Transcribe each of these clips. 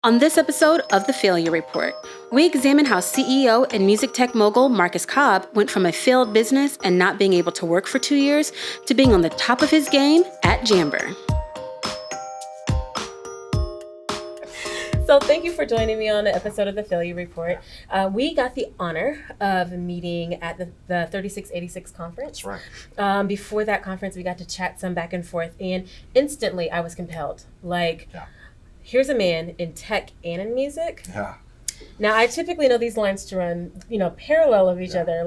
On this episode of The Failure Report, we examine how CEO and music tech mogul Marcus Cobb went from a failed business and not being able to work for 2 years to being on the top of his game at Jammber. So thank you for joining me on the episode of The Failure Report. We got the honor of meeting at the 3686 conference. That's right. Before that conference, we got to chat some back and forth, and instantly I was compelled. Here's a man in tech and in music. Yeah. Now, I typically know these lines to run, parallel of each other.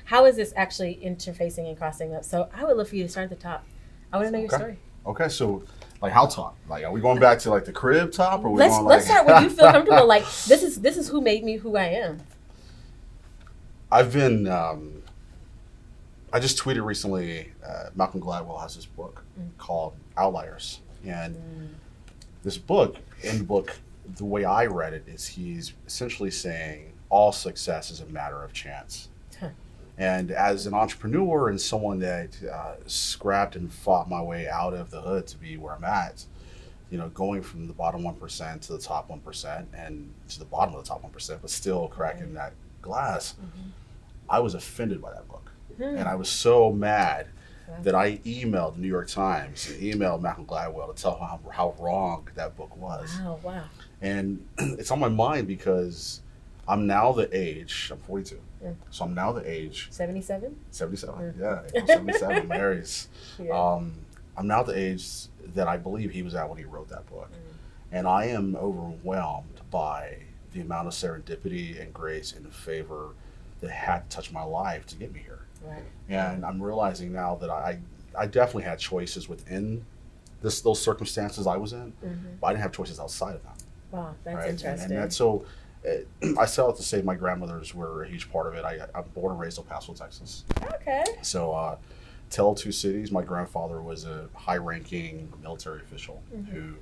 How is this actually interfacing and crossing up? So I would love for you to start at the top. I want to know your story. Okay, so how top? Are we going back to the crib top, or let's start where you feel comfortable. This is who made me who I am. I've been. I just tweeted recently. Malcolm Gladwell has this book called Outliers, and this book, the way I read it is he's essentially saying all success is a matter of chance. Huh. And as an entrepreneur and someone that scrapped and fought my way out of the hood to be where I'm at, going from the bottom 1% to the top 1% and to the bottom of the top 1%, but still cracking that glass, I was offended by that book. And I was so mad that I emailed the New York Times, emailed Malcolm Gladwell to tell him how wrong that book was. Wow. And it's on my mind because I'm now the age, I'm 42, so I'm now the age. 77? 77, yeah, I'm 77, Mary's. Yeah. I'm now the age that I believe he was at when he wrote that book. And I am overwhelmed by the amount of serendipity and grace and favor that had to touch my life to get me here. Right. And I'm realizing now that I definitely had choices within those circumstances I was in, but I didn't have choices outside of them. Wow, that's right? interesting. And that's so, I still have to say my grandmothers were a huge part of it. I'm born and raised in El Paso, Texas. Okay. So, tell two cities, my grandfather was a high-ranking military official who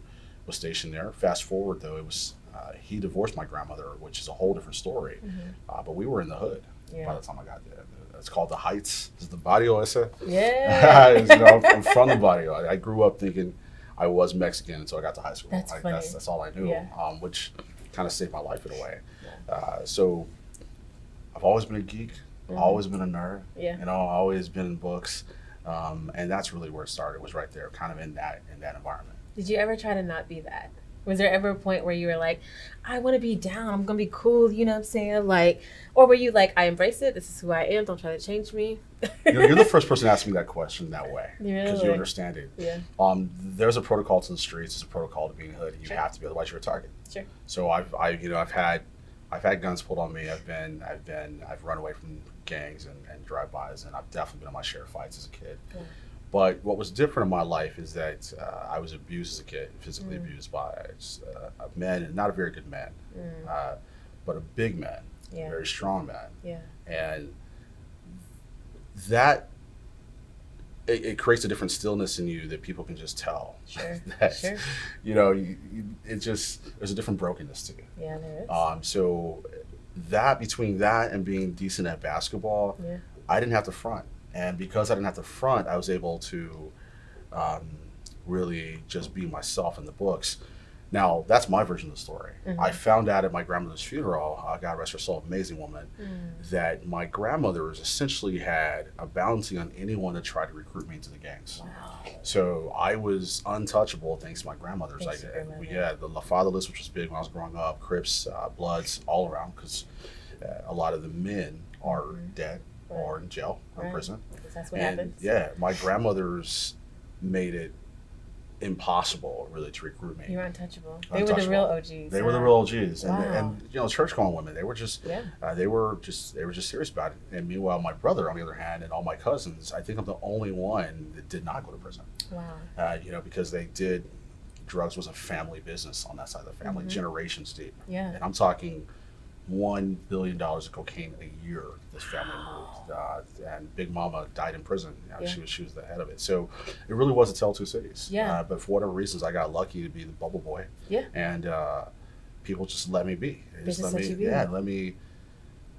was stationed there. Fast forward, though, it was he divorced my grandmother, which is a whole different story. But we were in the hood by the time I got there. It's called the Heights. It's the barrio ese. Yeah. I'm from the barrio. I grew up thinking I was Mexican until I got to high school. That's funny. That's all I knew, Yeah. Which kind of saved my life in a way. So I've always been a geek, always been a nerd. Yeah. Always been in books, and that's really where it started. Was right there, kind of in that environment. Did you ever try to not be that? Was there ever a point where you were like, I want to be down, I'm going to be cool, you know what I'm saying? Or were you like, I embrace it, this is who I am, don't try to change me? You're the first person to ask me that question that way. Really? Because you understand it. Yeah. There's a protocol to the streets, there's a protocol to being hood. You have to be, otherwise you're a target. Sure. So I've had guns pulled on me. I've run away from gangs and drive-bys, and I've definitely been in my share of fights as a kid. Yeah. But what was different in my life is that I was abused as a kid, physically abused by a man, not a very good man, but a big man, a very strong man. Yeah. And that, it creates a different stillness in you that people can just tell. Sure. There's a different brokenness to you. Yeah, there is. So between that and being decent at basketball, I didn't have to front. And because I didn't have to front, I was able to really just be myself in the books. Now, that's my version of the story. I found out at my grandmother's funeral, God rest her soul, amazing woman, that my grandmothers essentially had a bounty on anyone that tried to recruit me into the gangs. Wow. So I was untouchable thanks to my grandmothers. We had the fatherless, which was big when I was growing up, Crips, Bloods, all around, because a lot of the men are dead. Or in jail or in prison. That's what happens. Yeah, my grandmothers made it impossible really to recruit me. You were untouchable. They were the real OGs. They were the real OGs. Wow. And church-going women, they were just serious about it. And meanwhile, my brother, on the other hand, and all my cousins, I think I'm the only one that did not go to prison. Wow. Because drugs was a family business on that side of the family, generations deep. Yeah. And I'm talking $1 billion of cocaine a year this family moved. And Big Mama died in prison. She was the head of it. So it really was a tale of two cities. Yeah. But for whatever reasons, I got lucky to be the bubble boy. Yeah. And people just let me be. They just let you be. Yeah, let me.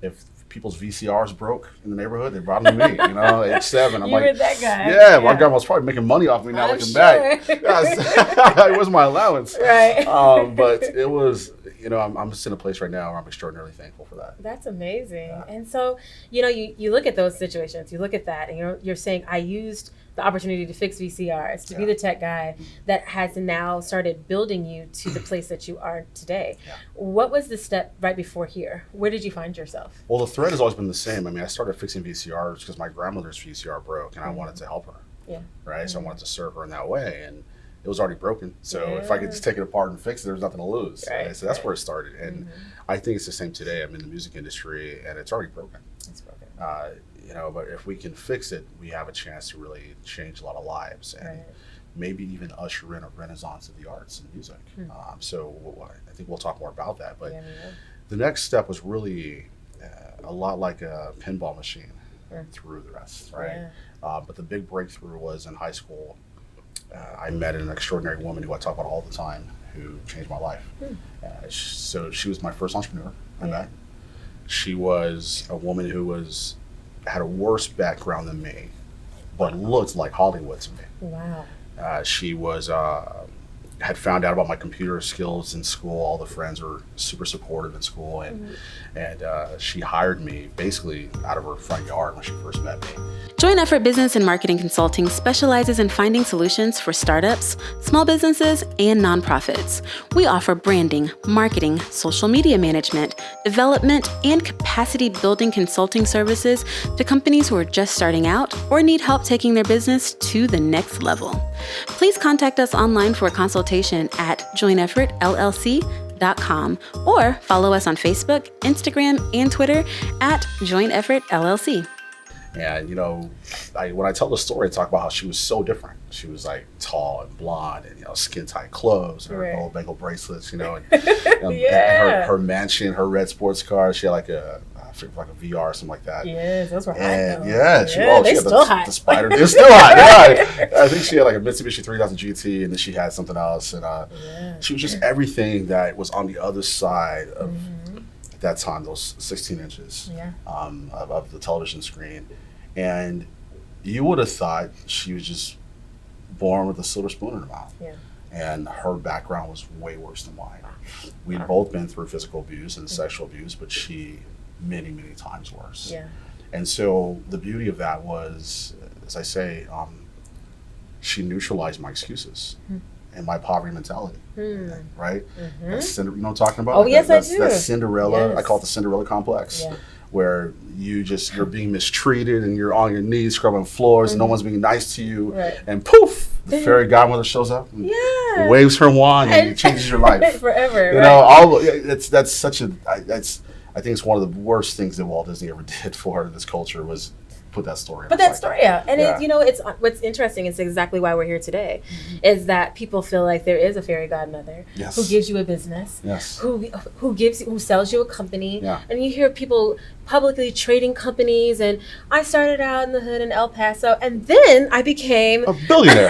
If people's VCRs broke in the neighborhood, they brought them to me, you know, age 7. I'm you like, were that guy. yeah, my grandma was probably making money off me now looking back. It was my allowance. Right. But it was, you know, I'm just in a place right now where I'm extraordinarily thankful for that. That's amazing. And so, you know, you look at those situations, you look at that, and you're saying, I used the opportunity to fix VCRs, to be the tech guy that has now started building you to the place that you are today. Yeah. What was the step right before here? Where did you find yourself? Well, the thread has always been the same. I mean, I started fixing VCRs because my grandmother's VCR broke, and I wanted to help her. Yeah. Right? So I wanted to serve her in that way, and it was already broken. So if I could just take it apart and fix it, there was nothing to lose. Right? So that's where it started. And I think it's the same today. I'm in the music industry, and it's already broken. It's broken. You know, but if we can fix it, we have a chance to really change a lot of lives and maybe even usher in a renaissance of the arts and music. So I think we'll talk more about that. But the next step was really a lot like a pinball machine through the rest, right? But the big breakthrough was in high school. I met an extraordinary woman who I talk about all the time who changed my life. So she was my first entrepreneur I met. She was a woman who had a worse background than me, but looked like Hollywood to me. Wow. She was had found out about my computer skills in school. All the friends were super supportive in school, and she hired me basically out of her front yard when she first met me. Joint Effort Business and Marketing Consulting specializes in finding solutions for startups, small businesses, and nonprofits. We offer branding, marketing, social media management, development, and capacity building consulting services to companies who are just starting out or need help taking their business to the next level. Please contact us online for a consultation at jointeffortllc.com or follow us on Facebook, Instagram, and Twitter at Joint Effort LLC. And, you know, when I tell the story, I talk about how she was so different. She was like tall and blonde and, you know, skin tight clothes and her gold bangle bracelets, you know, and her mansion, her red sports car. She had like a VR or something like that. Yes, those were hot. Yeah, she had the Spider. They're still hot. Yeah. I think she had like a Mitsubishi 3000 GT, and then she had something else. And she was just everything that was on the other side of at that time, those 16 inches of the television screen. And you would have thought she was just born with a silver spoon in her mouth. Yeah. And her background was way worse than mine. We'd both been through physical abuse and sexual abuse, but she many, many times worse. Yeah. And so the beauty of that was, as I say, she neutralized my excuses and my poverty mentality, right? That's you know what I'm talking about? Oh, yes, I do. That's Cinderella. I call it the Cinderella complex. Yeah. Where you're being mistreated and you're on your knees scrubbing floors and no one's being nice to you, and poof, the fairy godmother shows up and waves her wand and it changes your life forever. You know, that's such a I think it's one of the worst things that Walt Disney ever did for this culture was put that story out. And it, you know, it's what's interesting is exactly why we're here today, is that people feel like there is a fairy godmother who gives you a business, who sells you a company, and you hear people publicly trading companies, and I started out in the hood in El Paso, and then I became a billionaire.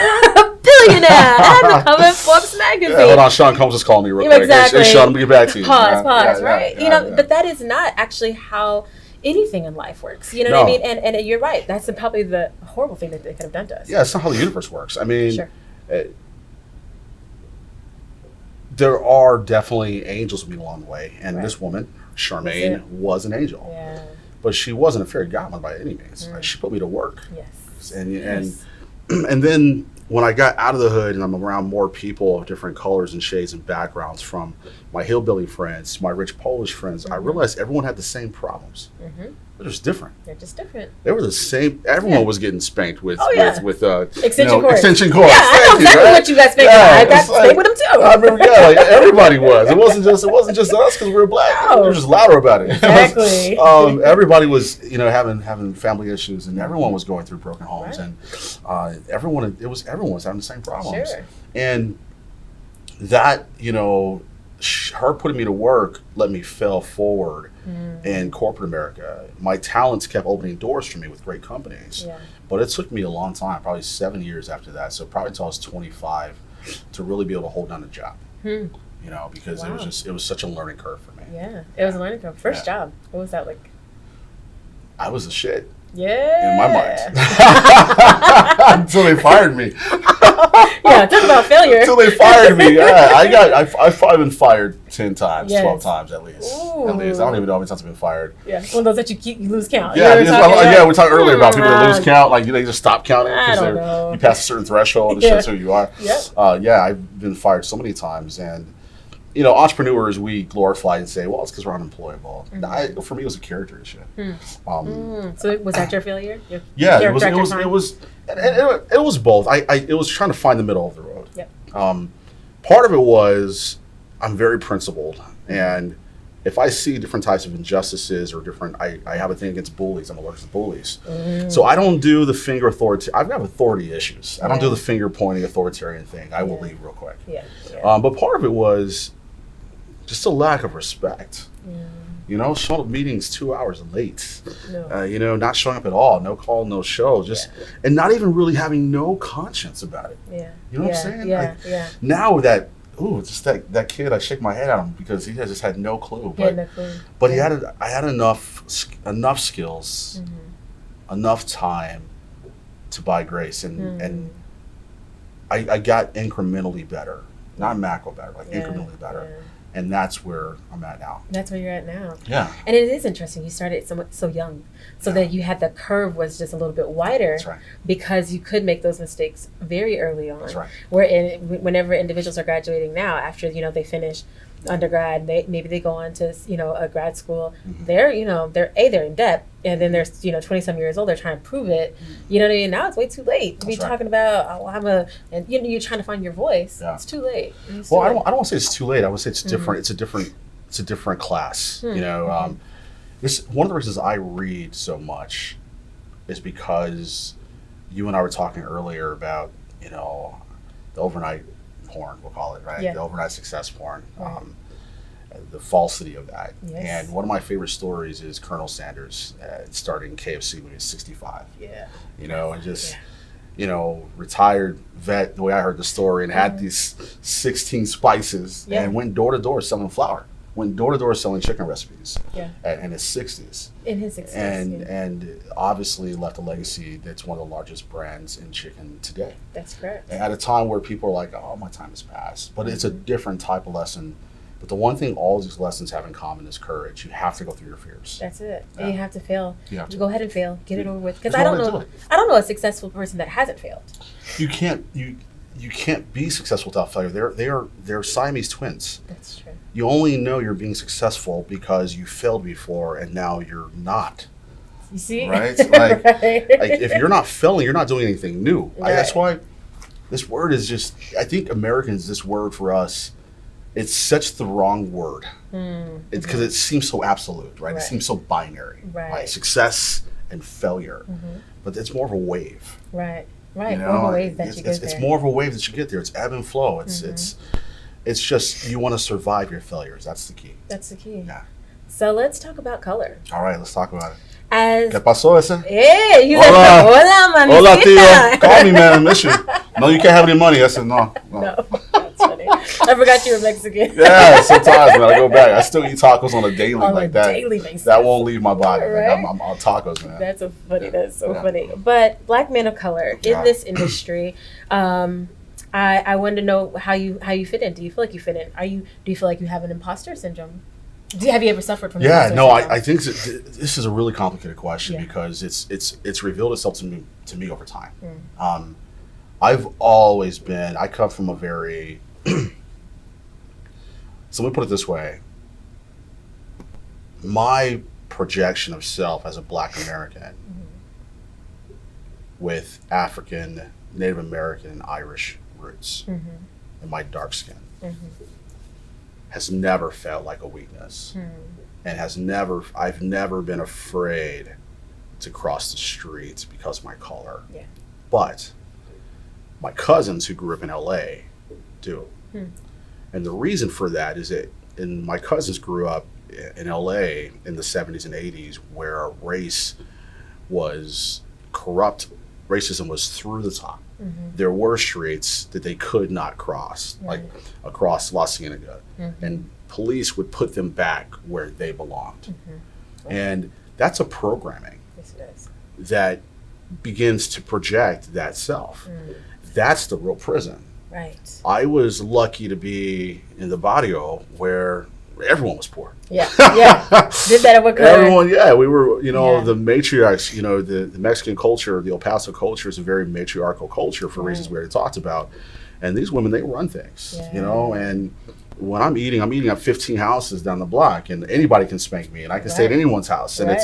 And I had to come in Forbes magazine. Hold on, Sean Combs is calling me real quick. Exactly. Hey, Sean, let me get back to you. Pause, right? But that is not actually how anything in life works. You know what I mean? And you're right. That's probably the horrible thing that they could have done to us. Yeah, it's not how the universe works. I mean, there are definitely angels with me along the way. And this woman, Charmaine, was an angel. Yeah. But she wasn't a fairy godmother by any means. Right? She put me to work. Yes. And then when I got out of the hood and I'm around more people of different colors and shades and backgrounds, from my hillbilly friends to my rich Polish friends, I realized everyone had the same problems. They're just different. They're just different. They were the same. Everyone was getting spanked with extension cords. Extension cords. Yeah, I know exactly what you got spanked with. I got spanked with them too. I remember, everybody was. It wasn't just us because we were black. We were just louder about it. Exactly. Everybody was, having family issues, and everyone was going through broken homes, and everyone was having the same problems. Sure. And that, her putting me to work let me fail forward in corporate America. My talents kept opening doors for me with great companies, but it took me a long time, probably 7 years after that. So probably until I was 25 to really be able to hold down a job, because it was such a learning curve for me. Yeah, it was a learning curve. First job, what was that like? I was the shit. Yeah. In my mind. Until they fired me. Yeah, talk about failure. Until they fired me. Yeah, I've probably been fired 10 times, Yes. 12 times at least. Ooh. At least. I don't even know how many times I've been fired. Yeah, one of those that you lose count. Yeah, we we talked earlier about people that lose count, like they just stop counting I don't because know. you pass a certain threshold and Yeah. shows who you are. Yep. Yeah, I've been fired so many times, and entrepreneurs, we glorify and say, well, it's because we're unemployable. For me, it was a character issue. So was that your failure? Your Yeah, it character was it was both. It was trying to find the middle of the road. Yep. Part of it was I'm very principled, and if I see different types of injustices or I have a thing against bullies. I'm allergic to bullies, so I don't do the finger authority. I have authority issues. I don't do the finger pointing authoritarian thing. I will leave real quick. Yeah. But part of it was just a lack of respect. Showing up meetings 2 hours late. No. Not showing up at all. No call, no show. And not even really having no conscience about it. Yeah. You know what I'm saying? Yeah. Now just that kid, I shake my head at him because he just had no clue. But I had enough skills, enough time to buy grace, and I got incrementally better, not macro better, incrementally better. Yeah. And that's where I'm at now. That's where you're at now. Yeah. And it is interesting. You started so young, so that you had the curve was just a little bit wider. That's right. Because you could make those mistakes very early on. That's right. Whenever individuals are graduating now, after they finish undergrad, maybe they go on to a grad school. They're in debt, and then they're 20-some years old. They're trying to prove it. You know what I mean? Now it's way too late to be talking about you're trying to find your voice. Yeah. It's too late. I don't want to say it's too late. I would say it's different. It's a different class. This one of the reasons I read so much is because you and I were talking earlier about the overnight porn, we'll call it, right? Yeah. The overnight success porn, the falsity of that. Yes. And one of my favorite stories is Colonel Sanders starting KFC when he was 65. Yeah. And just, retired vet, the way I heard the story, and had these 16 spices and went door to door selling flour. Went door to door selling chicken recipes in his 60s. In his 60s. And obviously left a legacy that's one of the largest brands in chicken today. That's correct. At a time where people are like, oh, my time has passed. But it's a different type of lesson. But the one thing all these lessons have in common is courage. You have to go through your fears. That's it. Yeah. And you have to fail. You have to go ahead and fail. Get it over with. Because I don't know a successful person that hasn't failed. You can't be successful without failure. They're Siamese twins. That's true. You only know you're being successful because you failed before and now you're not. You see? Right? Like if you're not failing, you're not doing anything new. Right. That's why this word is just, I think Americans, this word for us, it's such the wrong word. It's because it seems so absolute, right? It seems so binary. Right? Success and failure. But it's more of a wave. Right. More of a wave that you get there. It's more of a wave that you get there. It's ebb and flow. It's just you want to survive your failures. That's the key. That's the key. Yeah. So let's talk about color. All right, let's talk about it. ¿Qué pasó ese? Hey, you hola. Hola, mamita. Hola, tío. Call me, man. I miss you. No, you can't have any money. I said, no. No, that's funny. I forgot you were Mexican. Yeah, sometimes, man. I go back. I still eat tacos on a daily like that. Daily basis. That won't leave my body. Right? I'm on tacos, man. That's so funny. That's so funny. But Black men of color in this industry, I wanted to know how you fit in. Do you feel like you fit in? Do you feel like you have an imposter syndrome? Have you ever suffered from imposter syndrome? I think this is a really complicated question because it's revealed itself to me over time. I've always been, I come from a very, so let me put it this way. My projection of self as a Black American with African, Native American, and Irish roots and my dark skin has never felt like a weakness and I've never been afraid to cross the streets because of my color. Yeah. But my cousins who grew up in LA do. And the reason for that is that my cousins grew up in LA in the 70s and 80s where race was corrupt. Racism was through the top. There were streets that they could not cross, like across La Cienega, and police would put them back where they belonged. And that's a programming. Yes, it does. that begins to project that self. That's the real prison. Right. I was lucky to be in the barrio where everyone was poor. Yeah. Did that at what color? Everyone, we were, Yeah. the matriarchs, the Mexican culture, the El Paso culture is a very matriarchal culture for reasons we already talked about. And these women, they run things, and when I'm eating at 15 houses down the block, and anybody can spank me, and I can stay at anyone's house, and it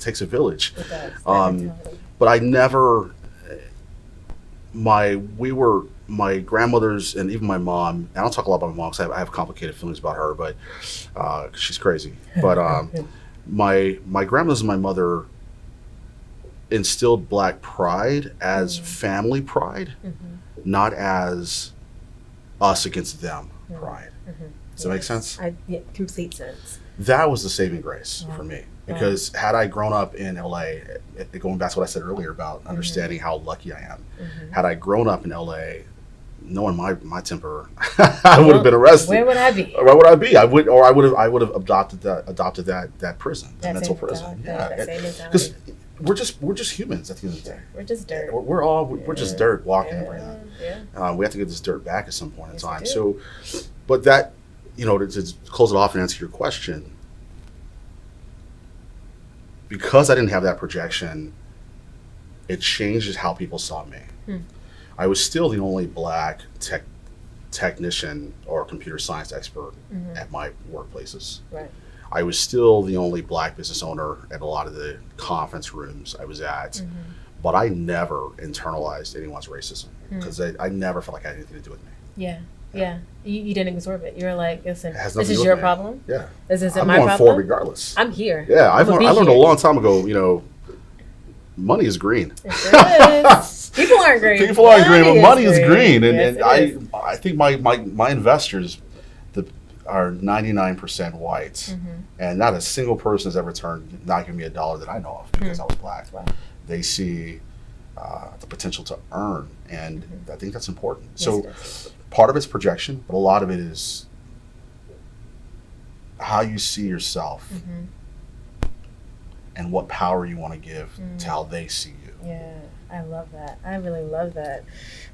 takes a village. It does. But I never, my grandmothers and even my mom, I don't talk a lot about my mom because I have complicated feelings about her, but she's crazy. But my grandmothers and my mother instilled Black pride as family pride, not as us against them pride. Does that make sense? Complete sense. That was the saving grace for me. Because had I grown up in LA, going back to what I said earlier about understanding how lucky I am, had I grown up in LA, knowing my temper, I would have been arrested. Where would I be? Where would I be? I would have adopted that prison, that mental prison. Because we're just humans at the end of the day. We're just dirt. We're just dirt walking and breathing. Yeah. We have to get this dirt back at some point in time. So, but that, to close it off and answer your question, because I didn't have that projection, it changes how people saw me. I was still the only Black technician or computer science expert at my workplaces. Right. I was still the only Black business owner at a lot of the conference rooms I was at, but I never internalized anyone's racism because I never felt like I had anything to do with me. Yeah. You didn't absorb it. You were like, listen, This is your problem? Yeah. This isn't I'm my going problem? forward regardless. I'm here. Yeah, I learned a long time ago, money is green. It sure is. People aren't green. People aren't green, but money is green. Yes, And I think my investors are 99% white. And not a single person has ever not given me $1 that I know of because I was Black. Wow. They see the potential to earn, and I think that's important. Yes, So it is. part of it's projection, but a lot of it is how you see yourself and what power you want to give to how they see you. Yeah, I love that. I really love that.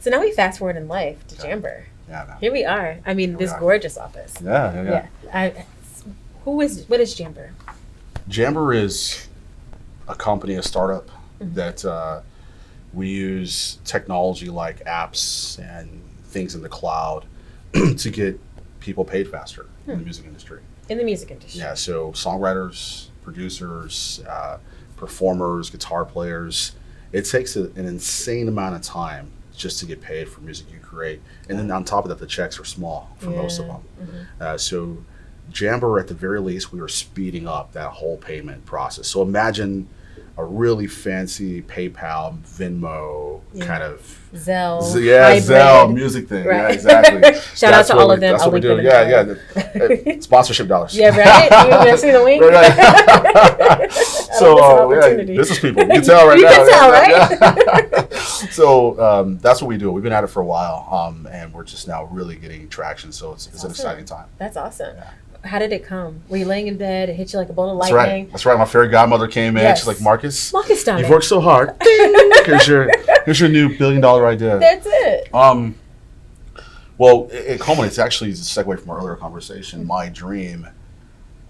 So now we fast forward in life to Jammber. Yeah, man. Here we are. I mean, this gorgeous office. Yeah. What is Jammber? Jammber is a company, a startup that we use technology like apps and things in the cloud to get people paid faster in the music industry. In the music industry. Yeah, so songwriters, producers, performers, guitar players. It takes an insane amount of time just to get paid for music you create. And then on top of that, the checks are small for most of them. So Jammber, at the very least, we are speeding up that whole payment process. So imagine a really fancy PayPal, Venmo kind of Zelle, Zelle music thing. Right. Yeah, exactly. Shout out to all of them. That's what we do. Yeah. Sponsorship dollars. Yeah, right. You see the wink. Right. So business people, you can tell right now. You can tell, right? So that's what we do. We've been at it for a while, and we're just now really getting traction. So it's an exciting time. That's awesome. Yeah. How did it come? Were you laying in bed? It hit you like a bolt of lightning? lightning? That's right. My fairy godmother came in. She's like, Marcus, you've worked so hard. Here's your new $1 billion idea. That's it. Well, it culminates. Actually, it's a segue from our earlier conversation. My dream.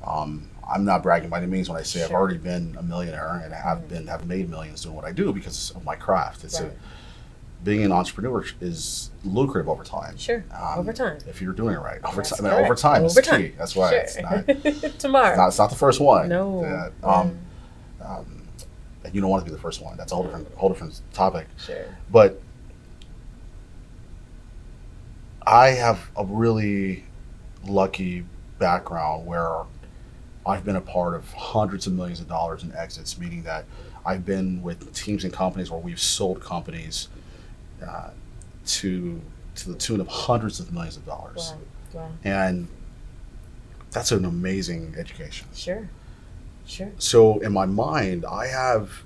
I'm not bragging by any means when I say I've already been a millionaire and have made millions doing what I do because of my craft. Being an entrepreneur is lucrative over time. Sure, over time. If you're doing it right. Over time is key. That's why it's not tomorrow. It's not the first one. No. And you don't want to be the first one. That's a whole different topic. Sure. But I have a really lucky background where I've been a part of hundreds of millions of dollars in exits, meaning that I've been with teams and companies where we've sold companies to the tune of hundreds of millions of dollars. Wow. And that's an amazing education. Sure. So in my mind, I have,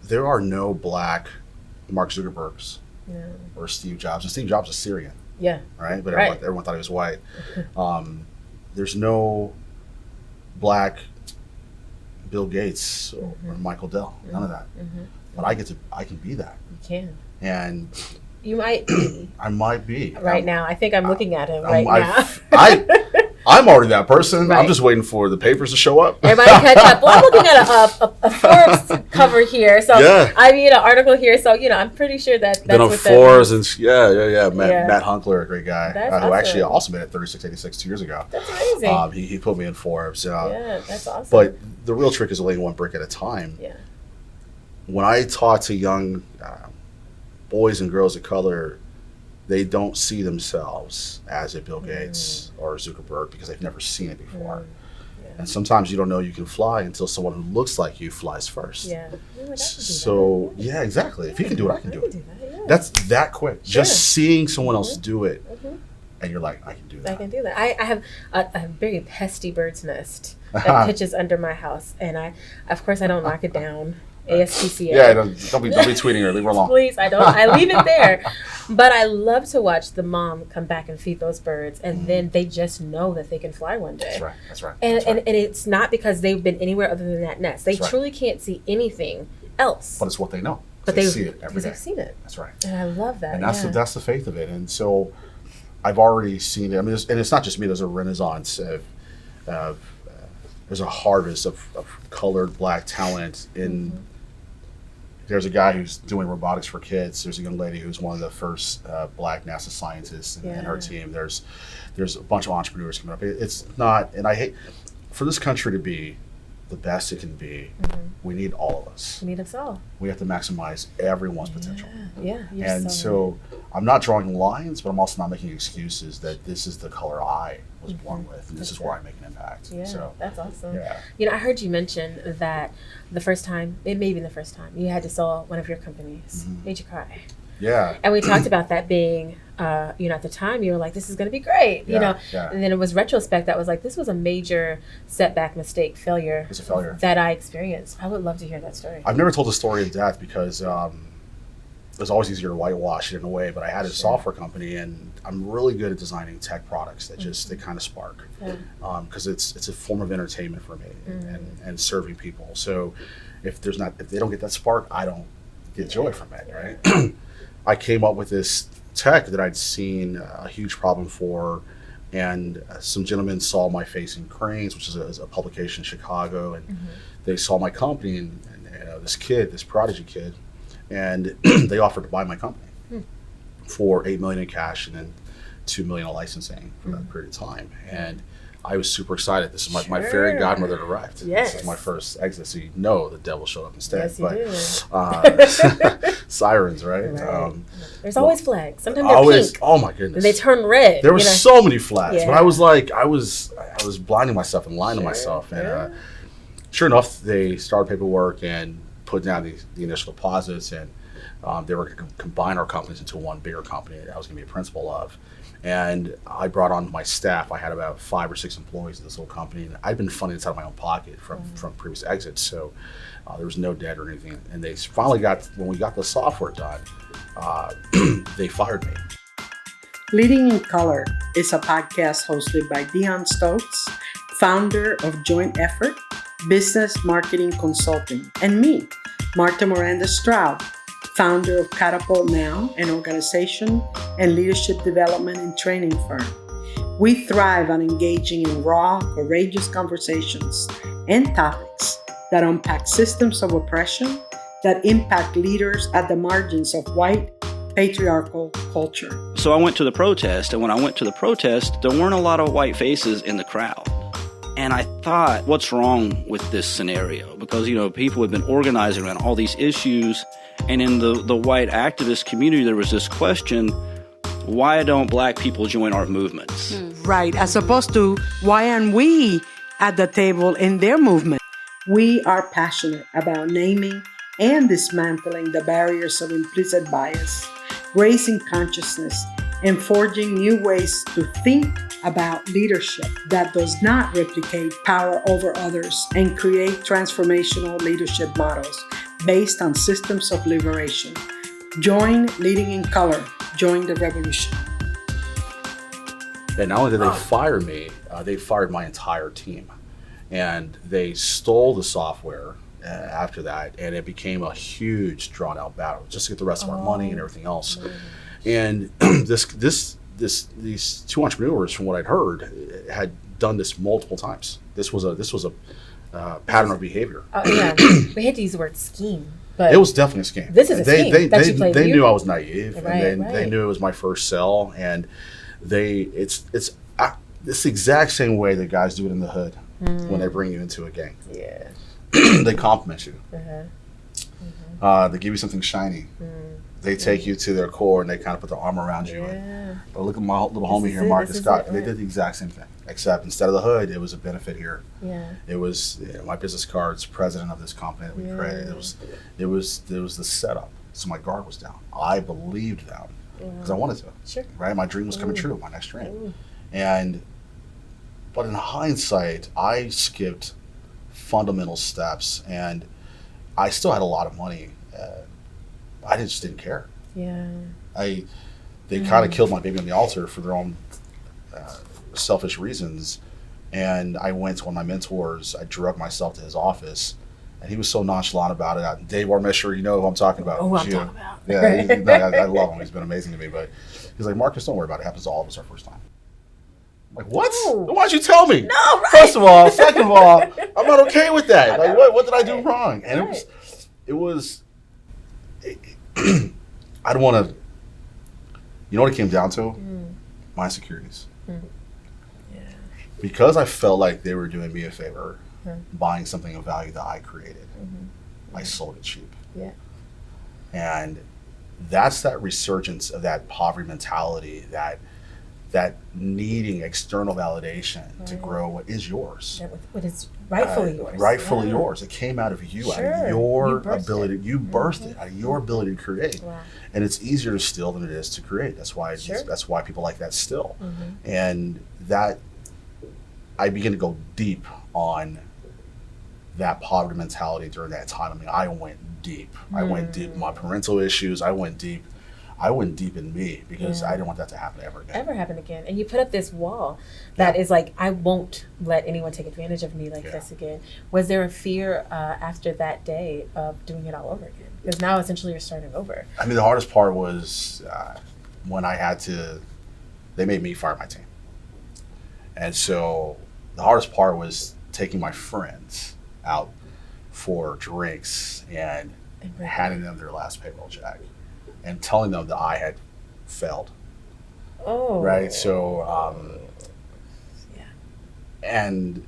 there are no Black Mark Zuckerbergs or Steve Jobs. And Steve Jobs is Syrian. Yeah. Right? But everyone thought he was white. There's no Black Bill Gates or Michael Dell. None of that. But I can be that. You can. And you might be. I might be. Right now. I think I'm looking at him right now. I'm already that person. Right. I'm just waiting for the papers to show up. Everybody catch up. Well, I'm looking at a Forbes cover here. So I mean, an article here. So, I'm pretty sure that's been on Forbes and Matt Hunkler, a great guy, who actually also made it 3686 2 years ago. That's amazing. He put me in Forbes. Yeah, that's awesome. But the real trick is laying one brick at a time. Yeah. When I talk to young boys and girls of color, they don't see themselves as a Bill Gates or Zuckerberg because they've never seen it before. Yeah. And sometimes you don't know you can fly until someone who looks like you flies first. Yeah. So, yeah, exactly. If you can do it, I can do it. Yeah. That's that quick. Sure. Just seeing someone else do it, and you're like, I can do that. I can do that. I have a very pesky bird's nest that pitches under my house, and of course, I don't knock it down. ASPCA. Yeah, don't be tweeting her. Leave her alone. Please, I don't. I leave it there. But I love to watch the mom come back and feed those birds, and then they just know that they can fly one day. That's right. And it's not because they've been anywhere other than that nest. They truly can't see anything else. But it's what they know. But they see it every day. They've seen it. That's right. And I love that. And that's the faith of it. And so I've already seen it. I mean, and it's not just me. There's a renaissance of there's a harvest of colored Black talent in. There's a guy who's doing robotics for kids. There's a young lady who's one of the first Black NASA scientists in her team. There's a bunch of entrepreneurs coming up. It's not, and I hate for this country to be the best it can be. We need all of us. We need us all. We have to maximize everyone's potential. Yeah. And so I'm not drawing lines, but I'm also not making excuses that this is the color I was born with, and this is where I make an impact. Yeah, so that's awesome. Yeah. I heard you mention that the first time you had to sell one of your companies made you cry. Yeah. And we talked about that being, at the time you were like, this is going to be great, and then it was retrospect that was like, this was a major setback, mistake, failure. It's a failure that I experienced. I would love to hear that story. I've never told the story of death because it was always easier to whitewash it in a way, but I had a software company, and I'm really good at designing tech products that just, they kind of spark. Because it's a form of entertainment for me and serving people. So if they don't get that spark, I don't get joy from it, right? I came up with this tech that I'd seen a huge problem for, and some gentlemen saw my face in Cranes, which is a publication in Chicago, and they saw my company and this prodigy kid, and they offered to buy my company for $8 million in cash and then $2 million in licensing for that period of time. And I was super excited. This is my fairy godmother had arrived. Yes. This is my first exit, so the devil showed up instead. Yes, Sirens, right? There's always flags. Sometimes they're pink. Oh my goodness. And they turn red. There were so many flags, but I was like, I was blinding myself and lying to myself. And sure enough, they started paperwork and put down the initial deposits, and they were going to combine our companies into one bigger company that I was going to be a principal of. And I brought on my staff. I had about 5 or 6 employees in this little company, and I'd been funding this out of my own pocket from previous exits, so there was no debt or anything. And they finally when we got the software done, they fired me. Leading in Color is a podcast hosted by Dion Stokes, founder of Joint Effort, Business Marketing Consulting, and me, Marta Miranda Stroud, founder of Catapult Now, an organization and leadership development and training firm. We thrive on engaging in raw, courageous conversations and topics that unpack systems of oppression that impact leaders at the margins of white, patriarchal culture. So I went to the protest, and when I went to the protest, there weren't a lot of white faces in the crowd. And I thought, what's wrong with this scenario? Because, people had been organizing around all these issues. And in the white activist community, there was this question, why don't Black people join our movements? Right, as opposed to, why aren't we at the table in their movement? We are passionate about naming and dismantling the barriers of implicit bias, raising consciousness, and forging new ways to think about leadership that does not replicate power over others and create transformational leadership models based on systems of liberation. Join Leading in Color. Join the revolution. And not only did they fire me, they fired my entire team. And they stole the software after that, and it became a huge drawn out battle just to get the rest of our money and everything else. And these two entrepreneurs, from what I'd heard, had done this multiple times. This was a pattern of behavior. Yeah, we hate to use the word scheme, but it was definitely a scheme. This is a scheme that you played. They knew I was naive, Right, and they knew it was my first sell, and it's the exact same way that guys do it in the hood when they bring you into a gang. Yeah. They compliment you. They give you something shiny. They take you to their core and they kind of put their arm around you. But look at my little homie here, Marcus Cobb. They did the exact same thing, except instead of the hood, it was a benefit here. Yeah. It was my business cards, president of this company that we created. It was the setup. So my guard was down. I believed them because I wanted to. Sure. Right, my dream was coming true. My next dream. But in hindsight, I skipped fundamental steps, and I still had a lot of money. I just didn't care. Yeah. They kind of killed my baby on the altar for their own selfish reasons. And I went to one of my mentors. I drug myself to his office, and he was so nonchalant about it. Dave Armesher, you know who I'm talking about. Oh, I'm talking about. Yeah, I love him. He's been amazing to me. But he's like, Marcus, don't worry about it. It happens to all of us our first time. I'm like, what? No. Why'd you tell me? No, right. First of all. Second of all, I'm not okay with that. Like, what did I do wrong? And it was I don't want to, you know what it came down to? My insecurities. Yeah. Because I felt like they were doing me a favor, buying something of value that I created, I sold it cheap. Yeah. And that's that resurgence of that poverty mentality, that needing external validation to grow what is yours. What is rightfully yours. Rightfully yours. It came out of you, out of your ability. You birthed it out of your ability to create. Wow. And it's easier to steal than it is to create. That's why that's why people like that still. And that I began to go deep on that poverty mentality during that time. I mean, I went deep. I went deep in my parental issues. I went deep in me because I didn't want that to happen ever again. And you put up this wall that is like, I won't let anyone take advantage of me like this again. Was there a fear after that day of doing it all over again? Because now essentially you're starting over. I mean, the hardest part was when they made me fire my team. And so the hardest part was taking my friends out for drinks and handing them their last payroll check and telling them that I had failed. Oh. Right? So, and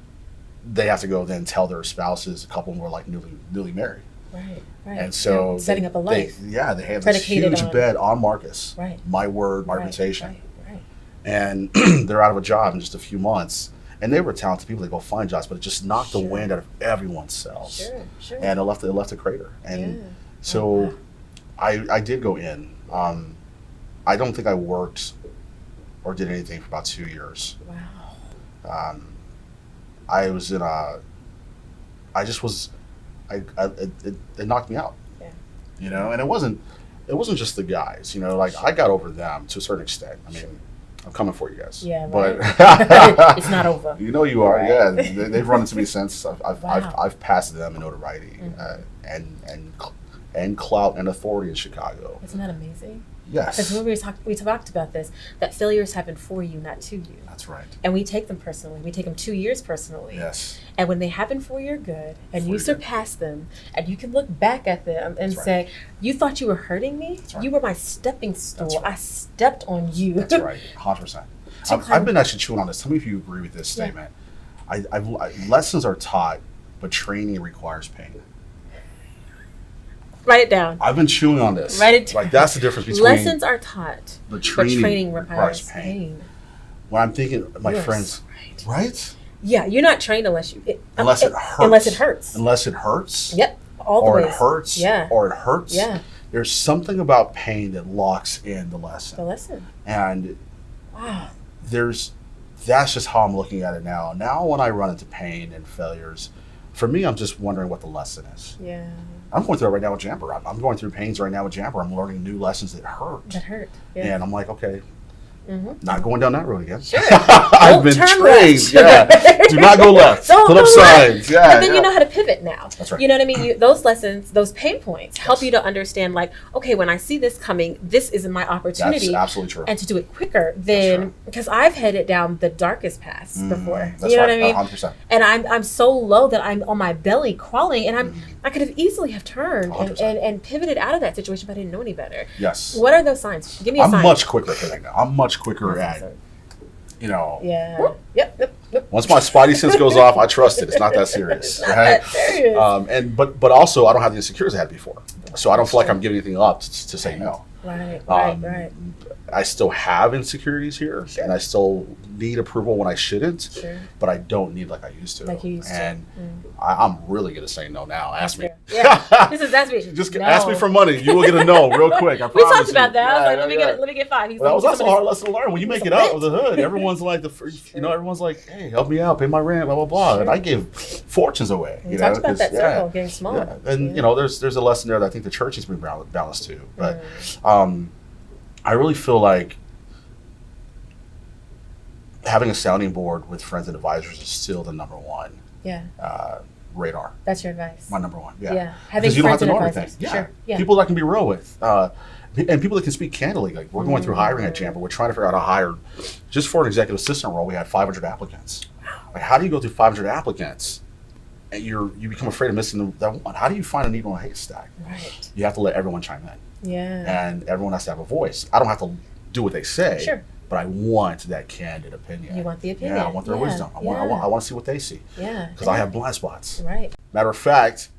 they have to go then tell their spouses. A couple were like newly married. Right. And so setting up a life. They have this huge bet on Marcus. Right. My word, my reputation. Right. And they're out of a job in just a few months. And they were talented people. They go find jobs, but it just knocked the wind out of everyone's sails. Sure. And it left a crater. And so I did go in. I don't think I worked or did anything for about 2 years. Wow. I was in it knocked me out. Yeah. You know, and it wasn't just the guys, you know, like I got over them to a certain extent. I mean, I'm coming for you guys. Yeah, but it's not over. You know you are. Right. Yeah, they've run into me since. I've passed them in notoriety and clout and authority in Chicago. Isn't that amazing? Yes. Because when we talked about this, that failures happen for you, not to you. That's right. And we take them personally. We take them 2 years personally. Yes. And when they happen for your good, and you surpass them, and you can look back at them and say, you thought you were hurting me? Right. You were my stepping stool. Right. I stepped on you. That's right. 100%. I've been actually chewing on this. Tell me if you agree with this statement. Lessons are taught, but training requires pain. Write it down. I've been chewing on this. Write it down. Like that's the difference between lessons are taught, but training requires pain. When I'm thinking, my friends, right? Yeah, you're not trained unless it hurts. Unless it hurts. Yep. All the ways. It hurts. Yeah. Or it hurts. Yeah. There's something about pain that locks in the lesson. And that's just how I'm looking at it now. Now when I run into pain and failures, for me, I'm just wondering what the lesson is. Yeah. I'm going through it right now with Jammber. I'm going through pains right now with Jammber. I'm learning new lessons that hurt. Yeah. And I'm like, okay, Not going down that road again. Sure. I've been turn trained. left. Yeah. Do not go left. Don't Put up go left. signs. Yeah. But then you know how to pivot now. That's right. You know what I mean? Those lessons, those pain points help you to understand, like, okay, when I see this coming, this is my opportunity. That's absolutely true. And to do it quicker than, because I've headed down the darkest paths before. That's You know right. what I mean? 100%. And I'm so low that I'm on my belly crawling, and I could have easily have turned 100%. and pivoted out of that situation, but I didn't know any better. Yes. What are those signs? Give me a I'm sign. much quicker at pivoting now. I'm much quicker That's at, awesome. you know, Yeah. Yep. once my spidey sense goes off, I trust it. It's not that serious. Not right? that serious. But also I don't have the insecurities I had before. So I don't feel like I'm giving anything up to say no. Right. I still have insecurities here, Sure. and I still need approval when I shouldn't, Sure. but I don't need like I used to. Like you used to. And I'm really good at saying no now. Ask me. Yeah. That's me. Just No. ask me for money. You will get a no real quick. I We promise talked about you. that. I was Yeah, like, yeah. let me get 5. He's Well, that was like, also a hard lesson to learn. When you make it out of the hood, everyone's like everyone's like, hey, help me out, pay my rent, blah blah blah. Sure. And I give fortunes away. We talked about that circle getting small. Yeah. And you know, there's a lesson there that I think the church needs to bring balance to. But I really feel like having a sounding board with friends and advisors is still the number one radar. That's your advice. My number one. Yeah. Yeah. Having Because you don't have friends to and know advisors. everything. Yeah. Sure. Yeah. People that I can be real with. And people that can speak candidly. Like we're going through hiring at Jammber. We're trying to figure out how to hire. Just for an executive assistant role, we had 500 applicants. Like, how do you go through 500 applicants and you become afraid of missing that one? How do you find a needle in a haystack? Right. You have to let everyone chime in. Yeah. And everyone has to have a voice. I don't have to do what they say. Sure. But I want that candid opinion. You want the opinion. Yeah, I want their wisdom. I want to see what they see. Yeah. Because I have blind spots. Right. Matter of fact,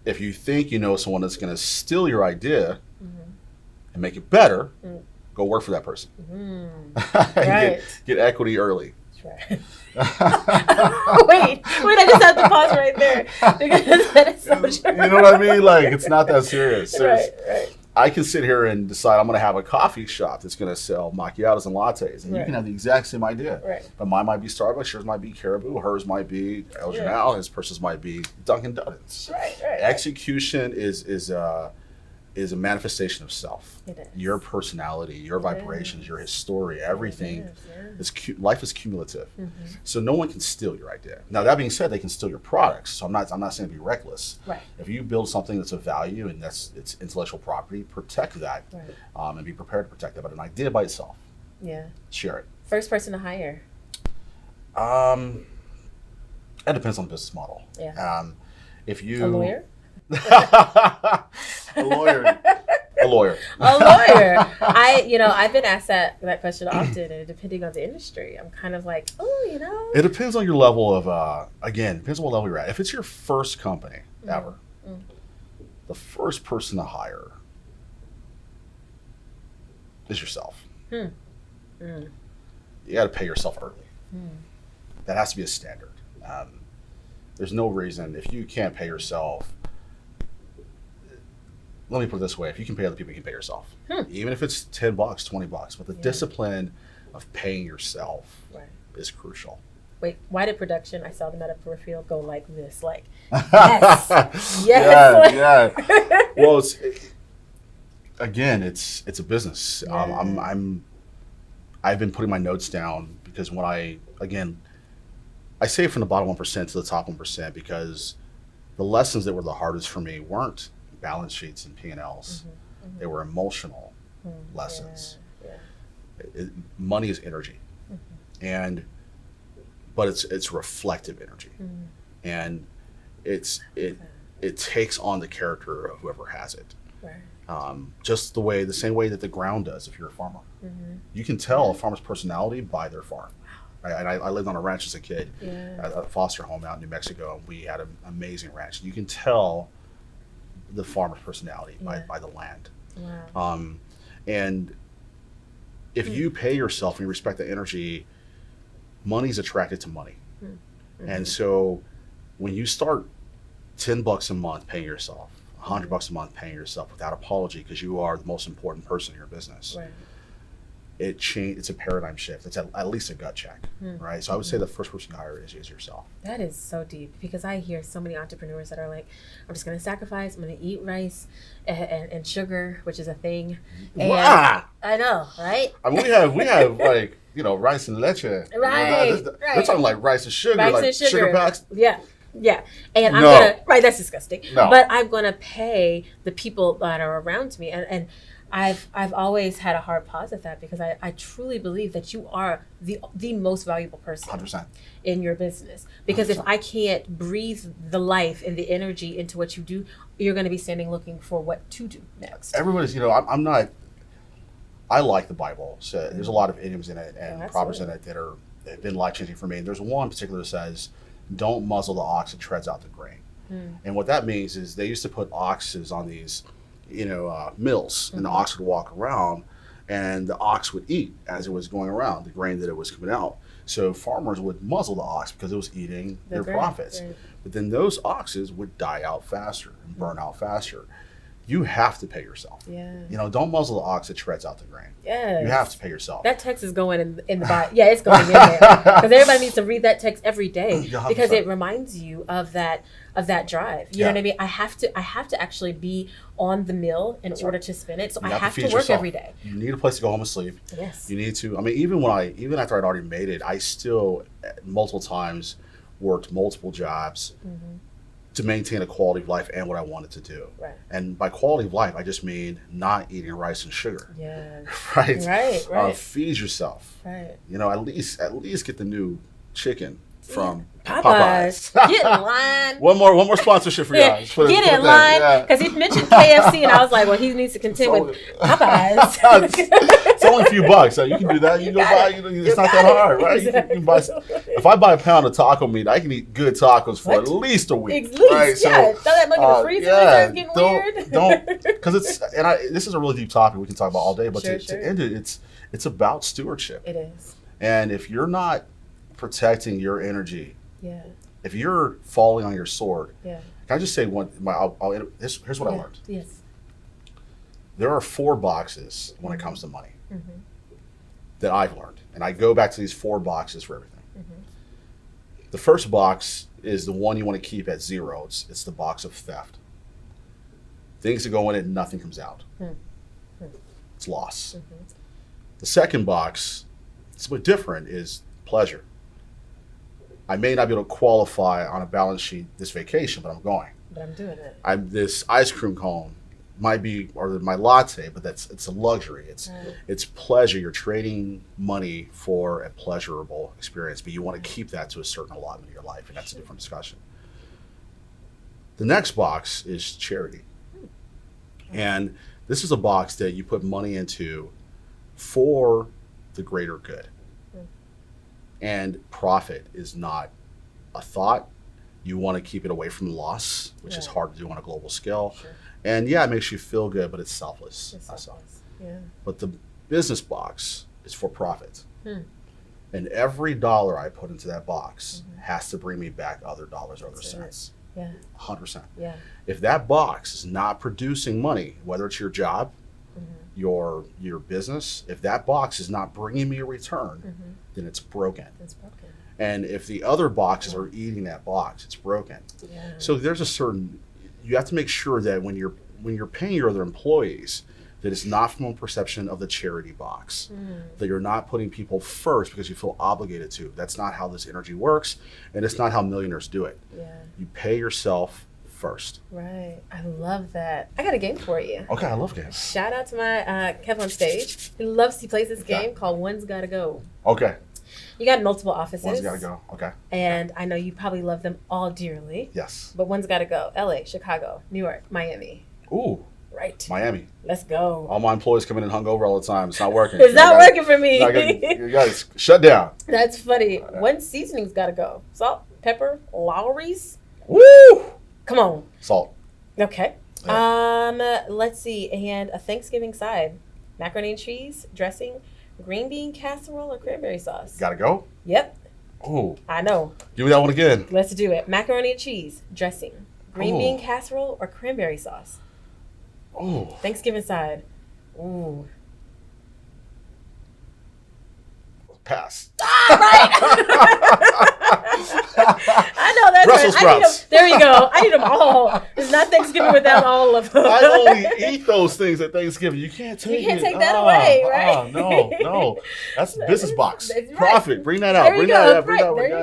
if you think you know someone that's going to steal your idea and make it better, go work for that person. Right. get equity early. That's right. wait, I just have to pause right there because that is so true. You know what I mean? Like, it's not that serious. Right. I can sit here and decide I'm going to have a coffee shop that's going to sell macchiatos and lattes, and you can have the exact same idea. Right. But mine might be Starbucks, yours might be Caribou, hers might be El Jornal, his person's might be Dunkin' Donuts. Right. Execution is a manifestation of self. It is. Your personality, your vibrations, your history, everything. Life is cumulative. So no one can steal your idea. Now that being said, they can steal your products. So I'm not saying to be reckless. Right. If you build something that's of value and it's intellectual property, protect that, and be prepared to protect that. But an idea by itself, share it. First person to hire. It depends on the business model. Yeah. If you A lawyer. a lawyer. A lawyer. I've been asked that question often, and depending on the industry, I'm kind of like, It depends on your level of, depends on what level you're at. If it's your first company ever, the first person to hire is yourself. You got to pay yourself early. That has to be a standard. There's no reason, if you can't pay yourself, let me put it this way, if you can pay other people, you can pay yourself. Even if it's $10, $20, but the discipline of paying yourself is crucial. Wait, why did production, I saw the metaphor field go like this, like, yes. Yeah. Well, it's a business. I've been putting my notes down because when I say it from the bottom 1% to the top 1% because the lessons that were the hardest for me weren't balance sheets and P&Ls. They were emotional lessons. Money is energy, but it's reflective energy, and it takes on the character of whoever has it. Just the same way that the ground does. If you're a farmer, you can tell a farmer's personality by their farm. And I lived on a ranch as a kid, at a foster home out in New Mexico, and we had an amazing ranch. You can tell the farmer's personality by the land. And if you pay yourself and you respect the energy, money's attracted to money. And so when you start $10 a month paying yourself, $100 a month paying yourself without apology because you are the most important person in your business, it's a paradigm shift. It's at least a gut check, right? So I would say the first person you hire is yourself. That is so deep, because I hear so many entrepreneurs that are like, I'm just going to sacrifice. I'm going to eat rice and sugar, which is a thing. And Wow. I know, right? I mean, we have like, rice and leche. Right, They're talking like rice and sugar, Rice like and sugar. packs. Yeah. Yeah. And I'm No. right, that's disgusting. No. But I'm gonna pay the people that are around me. And I've always had a hard pause at that, because I truly believe that you are the most valuable person 100%. in your business. Because if 100%. I can't breathe the life and the energy into what you do, you're gonna be standing looking for what to do next. Everybody's, I'm not, I like the Bible. So there's a lot of idioms in it and proverbs in it that have been life-changing for me. And there's one in particular that says, don't muzzle the ox that treads out the grain. And what that means is they used to put oxes on these, mills, and the ox would walk around, and the ox would eat as it was going around the grain that it was coming out. So farmers would muzzle the ox because it was eating their grain, profits. right. But then those oxes would die out faster and burn out faster. You have to pay yourself. Yeah. Don't muzzle the ox that treads out the grain. Yes. You have to pay yourself. That text is going in the Bible. Yeah, it's going in there, because everybody needs to read that text every day, Yeah, because 100%. it reminds you of that drive. You know what I mean? I have to actually be on the mill in order to spin it. So You I have to feed work yourself. every day. You need a place to go home and sleep. Yes. You need to. I mean, even after I'd already made it, I still multiple times worked multiple jobs to maintain a quality of life and what I wanted to do. Right. And by quality of life, I just mean not eating rice and sugar. Yeah. Right. Right. Feed yourself. Right. At least get the new chicken from Popeyes. Popeyes. Get in line. One more sponsorship for you guys. Put Get it in there. line, Yeah. because he mentioned KFC, and I was like, well, he needs to contend with Popeyes. It's only a few bucks. So you can do that. You can go buy. It's not that hard, right? You can buy. If I buy a pound of taco meat, I can eat good tacos for at least a week. At least, right? yeah. Throw that money in the freezer. It's getting weird. Don't, because this is a really deep topic we can talk about all day. But Sure. to end it, it's about stewardship. It is. And if you're not protecting your energy, Yeah. if you're falling on your sword, Yeah. can I just say one? Here's what I learned. Yes. There are 4 boxes when it comes to money that I've learned. And I go back to these 4 boxes for everything. The first box is the one you want to keep at 0. It's the box of theft. Things that go in it, nothing comes out. It's loss. The second box, it's a bit different, is pleasure. I may not be able to qualify on a balance sheet this vacation, but I'm going. But I'm doing it. This ice cream cone might be, or my latte, but it's a luxury. It's pleasure. You're trading money for a pleasurable experience, but you want to keep that to a certain allotment of your life, and that's a different discussion. The next box is charity. And this is a box that you put money into for the greater good. And profit is not a thought. You want to keep it away from loss, which is hard to do on a global scale. Sure. And yeah, it makes you feel good, but it's selfless. It's Not selfless. Yeah. But the business box is for profit. And every dollar I put into that box has to bring me back other dollars or other cents. Yeah. 100%. Yeah. If that box is not producing money, whether it's your job, your business, if that box is not bringing me a return, then it's broken. It's broken. And if the other boxes are eating that box, it's broken. Yeah. So there's you have to make sure that when you're paying your other employees, that it's not from a perception of the charity box, that you're not putting people first because you feel obligated to. That's not how this energy works, and it's not how millionaires do it. Yeah. You pay yourself first. Right. I love that. I got a game for you. Okay, I love games. Shout out to my Kev on stage. He plays this game called One's Gotta Go. Okay, You got multiple offices. one's got to go. Okay, And I know you probably love them all dearly. yes. But one's got to go. LA, Chicago, New York, Miami. Ooh, Right. Miami. Let's go. All my employees come in and hungover all the time. It's not working. It's not working for me. You guys shut down. That's funny. One seasoning's got to go. Salt, pepper, Lowry's. Woo! Come on. Salt. Okay. Let's see. And a Thanksgiving side. Macaroni and cheese, dressing, green bean casserole, or cranberry sauce. Got to go. Yep. Ooh, I know. give me that one again. Let's do it. Macaroni and cheese, dressing, green Ooh. bean casserole, or cranberry sauce. Ooh. Thanksgiving side. Ooh. pass. I know that's Brussels right. I need sprouts. them. There you go. I need them all. It's not Thanksgiving without all of them. I only eat those things at Thanksgiving. You can't take You can't it. take that away, right? No. That's business box. That's right. Profit. Bring that out. There you Bring go. that out. Bring that out. There you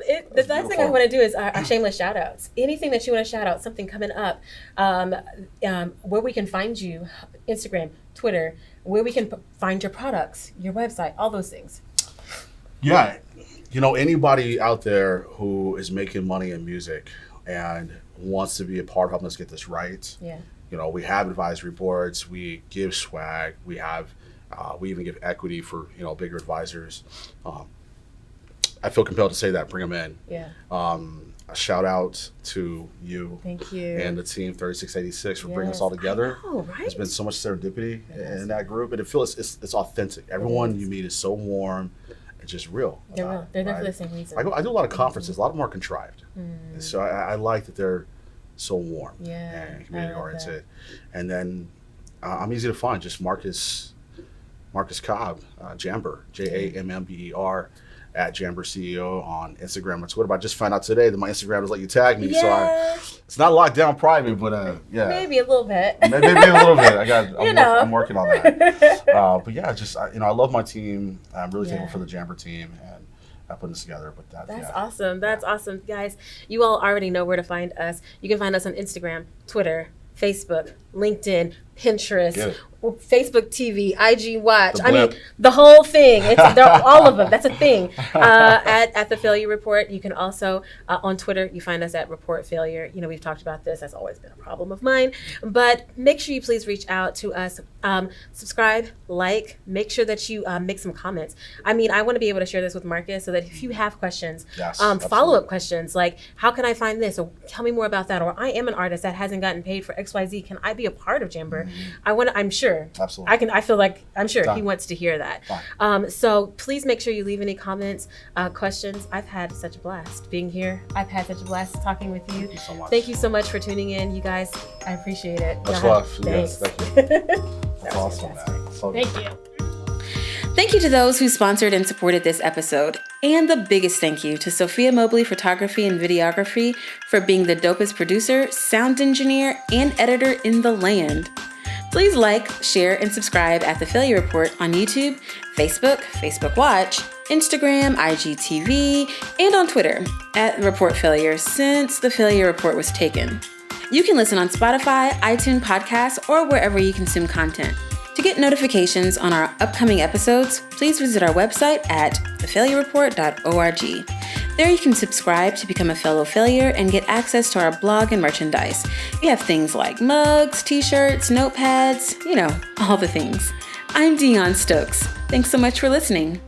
Yeah. The That's last thing I beautiful. want to do is our shameless shout outs. Anything that you want to shout out, something coming up, where we can find you, Instagram, Twitter, where we can find your products, your website, all those things. Yeah. Anybody out there who is making money in music and wants to be a part of helping us get this right. Yeah. We have advisory boards. We give swag. We even give equity for, bigger advisors. I feel compelled to say that. Bring them in. Yeah. A shout out to you. Thank you. And the team 3686 for bringing us all together. Oh, right. There's been so much serendipity in that group, and it feels it's authentic. Everyone you meet is so warm and just real. They're real. They're there right? for the same reason. I do a lot of conferences. A lot of them are contrived. So I like that they're so warm and community oriented. And then I'm easy to find. Just Marcus Cobb, Jammber, Jammber. At Jammber CEO on Instagram or Twitter. But I just found out today that my Instagram doesn't let you tag me, so it's not locked down private, but yeah, maybe a little bit. maybe a little bit. I'm working on that. But yeah, just I love my team. I'm really thankful for the Jammber team and putting this together. But That's awesome. That's awesome, guys. You all already know where to find us. You can find us on Instagram, Twitter, Facebook, LinkedIn, Pinterest, Facebook TV, IG Watch. The whole thing. They're all of them. That's a thing. At the Failure Report. You can also on Twitter. You find us at Report Failure. We've talked about this. That's always been a problem of mine. But make sure you please reach out to us. Subscribe, like. Make sure that you make some comments. I want to be able to share this with Marcus so that if you have questions, follow-up questions like how can I find this, or tell me more about that, or I am an artist that hasn't gotten paid for XYZ. Can I be a part of Jammber? I'm sure. Absolutely. I'm sure he wants to hear that. So please make sure you leave any comments, questions. I've had such a blast being here. I've had such a blast talking with you. Thank you so much. Thank you so much for tuning in, you guys. I appreciate it. Much love. Yes, thank you. That's awesome, man. So Thank you. Thank you to those who sponsored and supported this episode. And the biggest thank you to Sophia Mobley Photography and Videography for being the dopest producer, sound engineer, and editor in the land. Please like, share, and subscribe at The Failure Report on YouTube, Facebook Watch, Instagram, IGTV, and on Twitter at Report Failure since The Failure Report was taken. You can listen on Spotify, iTunes Podcasts, or wherever you consume content. To get notifications on our upcoming episodes, please visit our website at thefailuereport.org. There you can subscribe to become a fellow failure and get access to our blog and merchandise. We have things like mugs, t-shirts, notepads, all the things. I'm Dion Stokes. Thanks so much for listening.